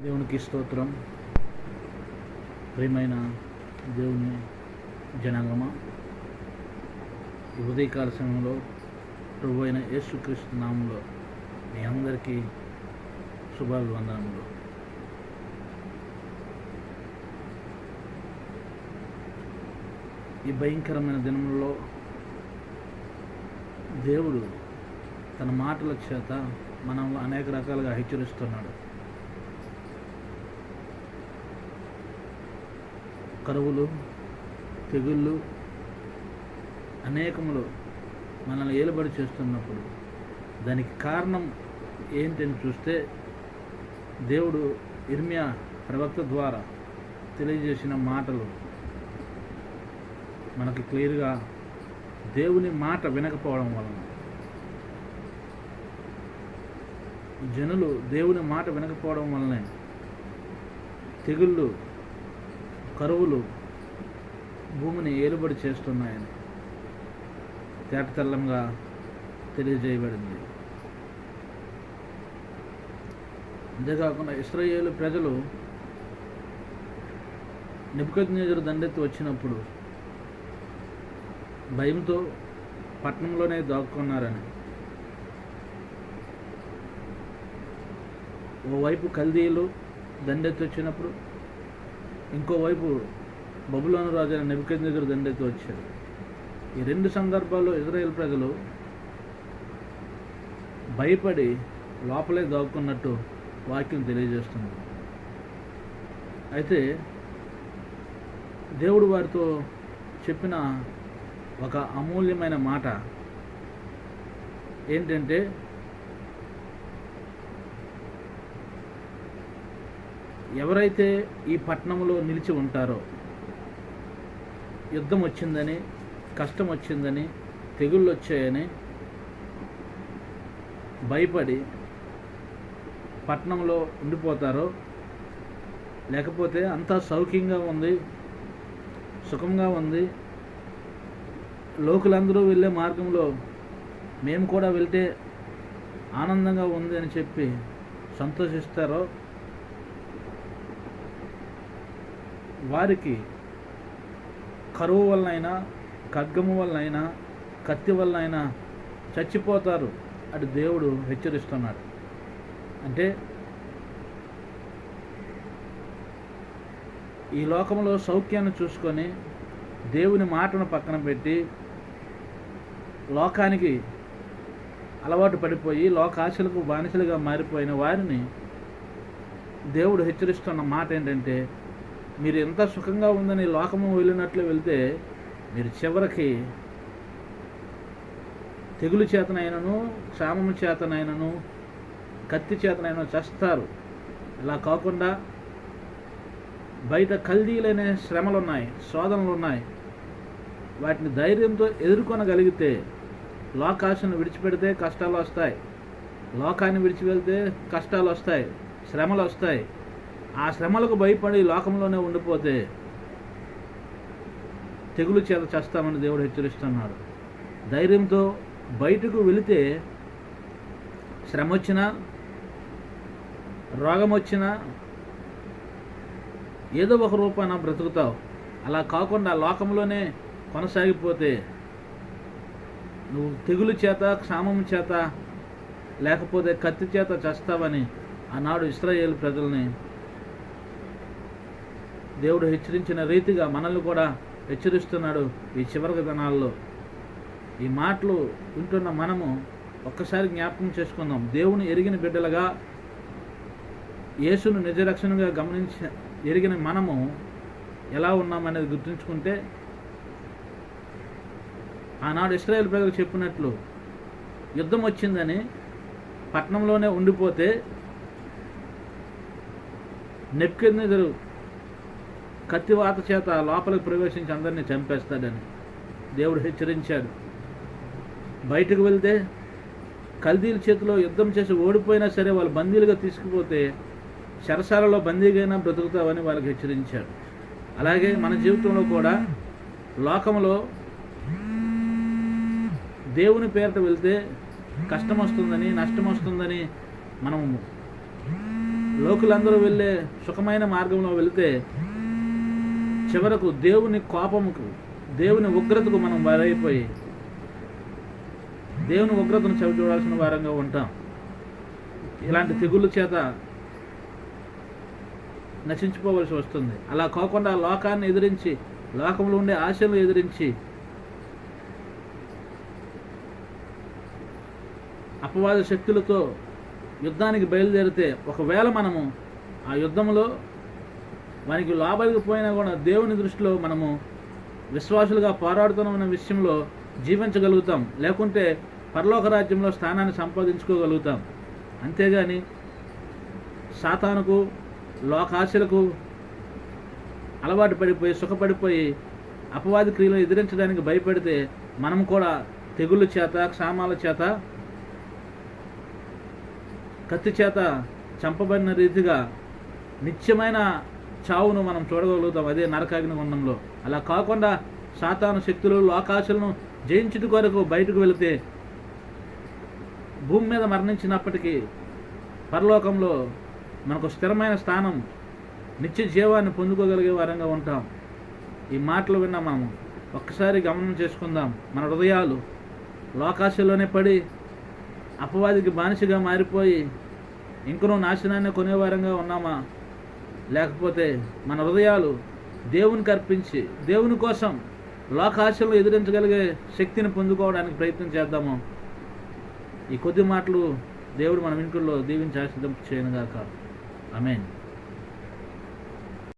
దేవునికి స్తోత్రం. ప్రియమైన దేవుని జనాంగమా, ఈ ఉదయకాల సమయంలో ప్రభు అయిన యేసుక్రీస్తు నామంలో మీ అందరికీ శుభాభివందనములు. ఈ భయంకరమైన దినంలో దేవుడు తన మాటల చేత మనల్ని అనేక రకాలుగా హెచ్చరిస్తున్నాడు. కరువులు, తెగుళ్ళు అనేకములు మనల్ని ఏలుబడి చేస్తున్నప్పుడు దానికి కారణం ఏంటని చూస్తే, దేవుడు ఇర్మియా ప్రవక్త ద్వారా తెలియజేసిన మాటలు మనకి క్లియర్గా దేవుని మాట వినకపోవడం వలన, జనులు దేవుని మాట వినకపోవడం వలనే తెగుళ్ళు, కరువులు భూమిని ఏలుబడి చేస్తున్నాయని తేటతెల్లంగా తెలియజేయబడింది. అంతేకాకుండా ఇశ్రాయేలు ప్రజలు నెబుకద్నెజరు దండెత్తి వచ్చినప్పుడు భయంతో పట్టణంలోనే దాక్కున్నారని, ఓవైపు కల్దీయులు దండెత్తి వచ్చినప్పుడు ఇంకోవైపు బబులోను రాజు అయిన నెబుకద్నెజరు దండెత్తి వచ్చాడు. ఈ రెండు సందర్భాల్లో ఇశ్రాయేలు ప్రజలు భయపడి లోపలే దాక్కున్నట్టు వాక్యం తెలియజేస్తుంది. అయితే దేవుడు వారితో చెప్పిన ఒక అమూల్యమైన మాట ఏంటంటే, ఎవరైతే ఈ పట్టణంలో నిలిచి ఉంటారో, యుద్ధం వచ్చిందని, కష్టం వచ్చిందని, తెగుళ్ళు వచ్చాయని భయపడి పట్టణంలో ఉండిపోతారో, లేకపోతే అంతా సౌఖ్యంగా ఉంది, సుఖంగా ఉంది, లోకులందరూ వెళ్ళే మార్గంలో మేము కూడా వెళ్తే ఆనందంగా ఉంది అని చెప్పి సంతోషిస్తారో, వారికి కరువు వలనైనా, ఖడ్గము వలనైనా, కత్తి వలనైనా చచ్చిపోతారు అని దేవుడు హెచ్చరిస్తున్నాడు. అంటే ఈ లోకంలో సౌఖ్యాన్ని చూసుకొని దేవుని మాటను పక్కన పెట్టి లోకానికి అలవాటు పడిపోయి లోకాశలకు బానిసలుగా మారిపోయిన వారిని దేవుడు హెచ్చరిస్తున్న మాట ఏంటంటే, మీరు ఎంత సుఖంగా ఉందని లోకము వెళ్ళినట్లు వెళ్తే మీరు చివరికి తెగులు చేతనైనను, క్షామము చేతనైనను, కత్తి చేతనైనా చస్తారు. ఇలా కాకుండా బయట కల్దీలనే శ్రమలు ఉన్నాయి, శోధనలు ఉన్నాయి. వాటిని ధైర్యంతో ఎదుర్కొనగలిగితే, లోకాశను విడిచిపెడితే కష్టాలు వస్తాయి, లోకాన్ని విడిచి వెళ్తే కష్టాలు వస్తాయి, శ్రమలు వస్తాయి. ఆ శ్రమలకు భయపడి లోకంలోనే ఉండిపోతే తెగులు చేత చేస్తామని దేవుడు హెచ్చరిస్తున్నాడు. ధైర్యంతో బయటకు వెళితే శ్రమ వచ్చినా, రోగం వచ్చినా ఏదో ఒక రూపాన బ్రతుకుతావు. అలా కాకుండా లోకంలోనే కొనసాగిపోతే నువ్వు తెగులు చేత, క్షామం చేత, లేకపోతే కత్తి చేత చేస్తావని ఆనాడు ఇశ్రాయేలు ప్రజల్ని దేవుడు హెచ్చరించిన రీతిగా మనల్ని కూడా హెచ్చరిస్తున్నాడు. ఈ చివరి దినాల్లో ఈ మాటలు వింటున్న మనము ఒక్కసారి జ్ఞాపకం చేసుకుందాం. దేవుని ఎరిగిన బిడ్డలుగా, యేసును నిజరక్షణగా ఎరిగిన మనము ఎలా ఉన్నామనేది గుర్తుంచుకుంటే, ఆనాడు ఇశ్రాయేలు ప్రజలకు చెప్పినట్లు యుద్ధం వచ్చిందని పట్టణంలోనే ఉండిపోతే నెబుకద్నెజరు కత్తివాత చేత లోపలికి ప్రవేశించి అందరినీ చంపేస్తాడని దేవుడు హెచ్చరించాడు. బయటకు వెళ్తే కల్దీల చేతిలో యుద్ధం చేసి ఓడిపోయినా సరే వాళ్ళు బందీలుగా తీసుకుపోతే చెరసాలలో బందీగైనా బ్రతుకుతావని వాళ్ళకి హెచ్చరించాడు. అలాగే మన జీవితంలో కూడా లోకంలో దేవుని పేరిట వెళ్తే కష్టం వస్తుందని, నష్టం వస్తుందని మనం లోకులందరూ వెళ్ళే సుఖమైన మార్గంలో వెళితే చివరకు దేవుని కోపముకు, దేవుని ఉగ్రతకు మనం బలైపోయి దేవుని ఉగ్రతను చవి చూడాల్సిన వారంగా ఉంటాం. ఇలాంటి తెగుళ్ళ చేత నశించిపోవలసి వస్తుంది. అలా కాకుండా లోకాన్ని ఎదిరించి, లోకంలో ఉండే ఆశలు ఎదిరించి, అపవాద శక్తులతో యుద్ధానికి బయలుదేరితే ఒకవేళ మనము ఆ యుద్ధంలో మనకి లోపలికి కూడా దేవుని దృష్టిలో మనము విశ్వాసులుగా పోరాడుతున్న విషయంలో జీవించగలుగుతాం, లేకుంటే పరలోక రాజ్యంలో స్థానాన్ని సంపాదించుకోగలుగుతాం. అంతేగాని సాతానుకు, లోకాశలకు అలవాటు పడిపోయి సుఖపడిపోయి అపవాది క్రియలు ఎదిరించడానికి భయపడితే మనం కూడా తెగుళ్ళ చేత, క్షామాల చేత, కత్తి చేత చంపబడిన రీతిగా నిత్యమైన చావును మనం చూడగలుగుతాం అదే నరకాగ్ని గుండంలో. అలా కాకుండా సాతాను శక్తులు, లోకాశలను జయించుట కొరకు బయటకు వెళితే భూమి మీద మరణించినప్పటికీ పరలోకంలో మనకు స్థిరమైన స్థానం, నిత్య జీవాన్ని పొందుకోగలిగే వారంగా ఉంటాం. ఈ మాటలు విన్నా మనము ఒక్కసారి గమనం చేసుకుందాం. మన హృదయాలు లోకాశలోనే పడి అపవాదికి బానిసగా మారిపోయి ఇంకనూ నాశనాన్ని కొనేవారంగా ఉన్నామా, లేకపోతే మన హృదయాలు దేవునికి అర్పించి దేవుని కోసం లోకాశలను ఎదిరించగలిగే శక్తిని పొందుకోవడానికి ప్రయత్నం చేద్దాము. ఈ కొద్ది మాటలు దేవుడు మన వెనుకల్లో దీవించి ఆశీర్వదింప చేయనుగాక. ఆమేన్.